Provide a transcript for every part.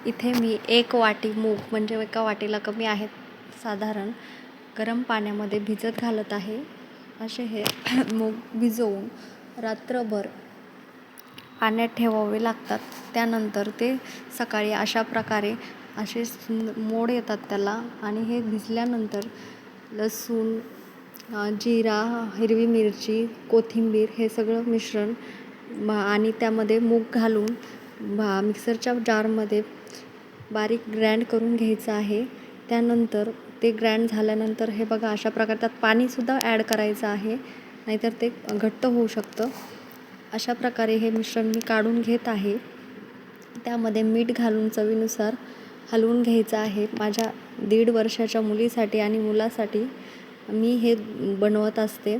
इथे मी 1 वाटी मूग म्हणजे एका वाटीला कमी आहेत साधारण गरम पाण्यामध्ये भिजत घालत आहे. असे हे मूग भिजवून रात्रभर पाण्यात ठेवावे लागतात. त्यानंतर ते सकाळी अशा प्रकारे असे मोड येतात त्याला आणि हे भिजल्यानंतर लसूण, जिरा, हिरवी मिरची, कोथिंबीर हे सगळं मिश्रण आणि त्यामध्ये मूग घालून मिक्सरच्या जारमध्ये बारीक ग्राइंड करून घ्यायचं आहे. त्यानंतर ते ग्राइंड झाल्यानंतर हे बघा अशा प्रकारे त्यात पाणीसुद्धा ॲड करायचं आहे, नाहीतर ते घट्ट होऊ शकतं. अशा प्रकारे हे मिश्रण मी काढून घेत आहे. त्यामध्ये मीठ घालून चवीनुसार हलवून घ्यायचं आहे. माझ्या 1.5 वर्षाच्या मुलीसाठी आणि मुलासाठी मी हे बनवत असते.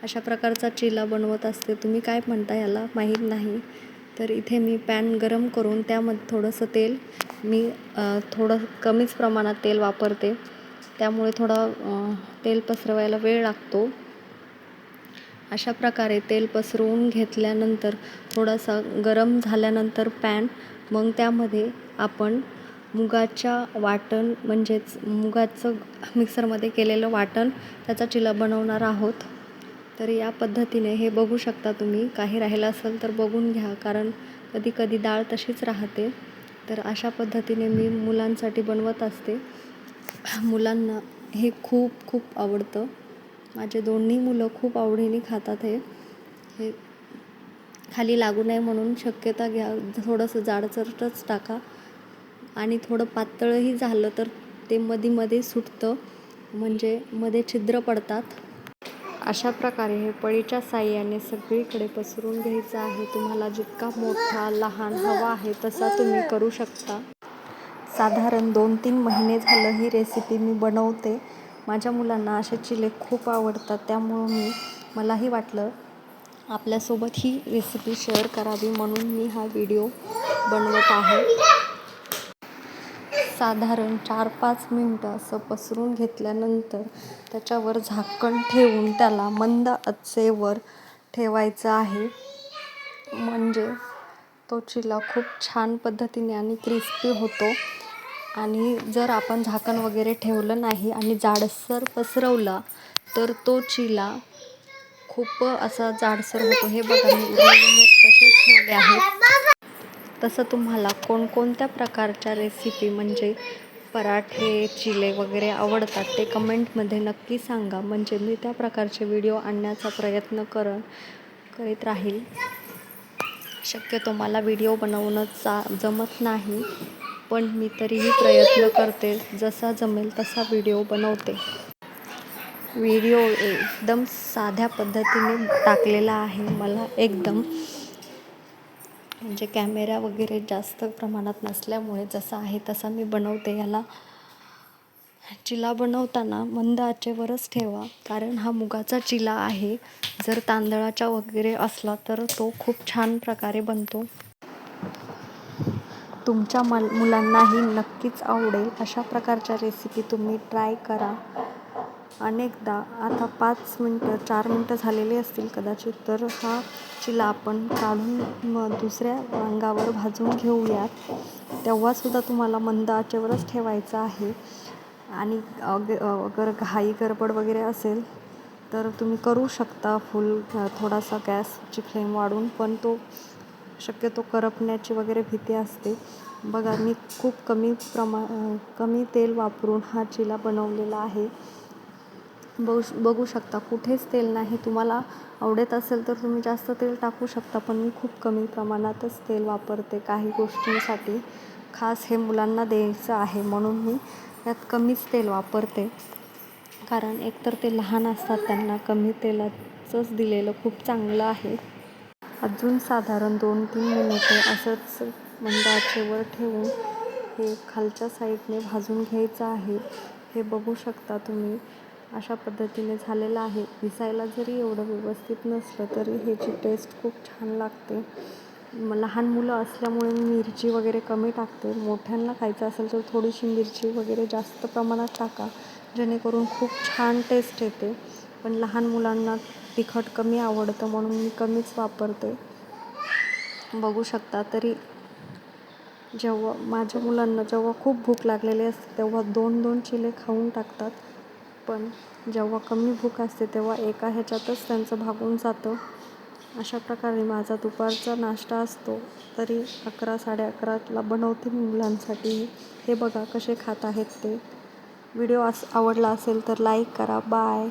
अशा प्रकारचा चिला बनवत असते. तुम्ही काय म्हणता याला माहीत नाही. तर इथे मी पॅन गरम करून त्यामध्ये थोडंसं तेल मी थोडं कमीच प्रमाणात तेल वापरते. त्यामुळे तेल पसरवायला वेळ लागतो. अशा प्रकारे तेल पसरवून घेतल्यानंतर थोडासा गरम झाल्यानंतर पॅन मग त्यामध्ये आपण मुगाच्या वाटण म्हणजेच मुगाचं मिक्सरमध्ये केलेलं वाटण त्याचा चिला बनवणार आहोत. तर या पद्धतीने हे बघू शकता तुम्ही. काही राहिलं असेल तर बघून घ्या, कारण कधी कधी डाळ तशीच राहते. तर अशा पद्धतीने मी मुलांसाठी बनवत असते. मुलांना हे खूप खूप आवडतं. माझे दोन्ही मुलं खूप आवडीने खातात. हे खाली लागू नये म्हणून शक्यता घ्या, थोडंसं जाडसरच टाका आणि थोडं पातळही झालं तर ते मध्ये सुटतं, म्हणजे मध्ये छिद्र पडतात. अशा प्रकारे हे पळीच्या साहाय्याने सगळीकडे पसरून घ्यायचं आहे. तुम्हाला जितका मोठा लहान हवा आहे तसा तुम्ही करू शकता. साधारण 2-3 महिने झालं ही रेसिपी मी बनवते. माझ्या मुलांना असे चिले खूप आवडतात. त्यामुळं मलाही वाटलं आपल्यासोबत ही रेसिपी शेअर करावी, म्हणून मी हा व्हिडिओ बनवत आहे. साधारण 4-5 मिनटं असं पसरून घेतल्यानंतर त्याच्यावर झाकण ठेवून त्याला मंद आचेवर ठेवायचं आहे. म्हणजे तो चिला खूप छान पद्धतीने आणि क्रिस्पी होतो. आणि जर आपण झाकण वगैरे ठेवलं नाही आणि जाडसर पसरवला तर तो चिला खूप असा जाडसर होतो. हे बघा, मी उरलेले मूग तसेच ठेवले आहेत. तसं तुम्हाला कोणकोणत्या प्रकारच्या रेसिपी म्हणजे पराठे, चिले वगैरे आवडतात ते कमेंटमध्ये नक्की सांगा. म्हणजे मी त्या प्रकारचे व्हिडिओ आणण्याचा प्रयत्न करीत राहील. शक्यतो मला व्हिडिओ बनवणं जमत नाही, पण मी तरीही प्रयत्न करते. जसा जमेल तसा व्हिडिओ बनवते. व्हिडिओ एकदम साध्या पद्धतीने टाकलेला आहे. मला एकदम म्हणजे कॅमेरा वगैरे जास्त प्रमाणात नसल्यामुळे जसा आहे तसा मी बनवते. याला चिला बनवताना मंद आचेवरच ठेवा, कारण हा मुगाचा चिला आहे. जर तांदळाचा वगैरे असला तर तो खूप छान प्रकारे बनतो. तुमच्या मुलांनाही नक्कीच आवडेल. अशा प्रकारच्या रेसिपी तुम्ही ट्राय करा अनेकदा. आता 5 मिनटं 4 मिनटं झालेली असतील कदाचित. तर हा चिला आपण काढून दुसऱ्या अंगावर भाजून घेऊयात. तेव्हासुद्धा तुम्हाला मंद आचेवरच ठेवायचं आहे. आणि अगर घाई गडबड वगैरे असेल तर तुम्ही करू शकता थोडासा गॅसची फ्लेम वाढवून, पण तो शक्यतो करपण्याची वगैरे भीती असते. बघा, मी खूप कमी तेल वापरून हा चिला बनवलेला आहे. बघू शकता, कुठेच तेल नाही. तुम्हाला आवडत असेल तर तुम्ही जास्त तेल टाकू शकता, पण मी खूप कमी प्रमाणातच तेल वापरते काही गोष्टींसाठी. खास हे मुलांना द्यायचं आहे म्हणून मी यात कमीच तेल वापरते, कारण एकतर ते लहान असतात, त्यांना कमी तेलाचंच दिलेलं खूप चांगलं आहे. अजून साधारण 2-3 मिनिटे असंच मंद आचेवर ठेवून हे खालच्या साईडने भाजून घ्यायचं आहे. हे बघू शकता तुम्ही. अशा पद्धतीने झालेलं आहे. दिसायला जरी एवढं व्यवस्थित नसलं तरी ह्याची टेस्ट खूप छान लागते. लहान मुलं असल्यामुळे मी मिरची वगैरे कमी टाकते. मोठ्यांना खायचं असेल तर थोडीशी मिरची वगैरे जास्त प्रमाणात टाका, जेणेकरून खूप छान टेस्ट येते. पण लहान मुलांना तिखट कमी आवडतं म्हणून मी कमीच वापरते. बघू शकता. तरी जेव्हा माझ्या मुलांना जेव्हा खूप भूक लागलेली असते तेव्हा 2-2 चिले खाऊन टाकतात. पण जेव्हा कमी भूक असते तेव्हा एका ह्याच्यातच त्यांचं भागून जातं. अशा प्रकारे माझा दुपारचा नाश्ता असतो. तरी 11-11:30ला बनवते मी मुलांसाठी. हे बघा कसे खात आहेत ते. व्हिडिओ आवडला असेल तर लाईक करा. बाय.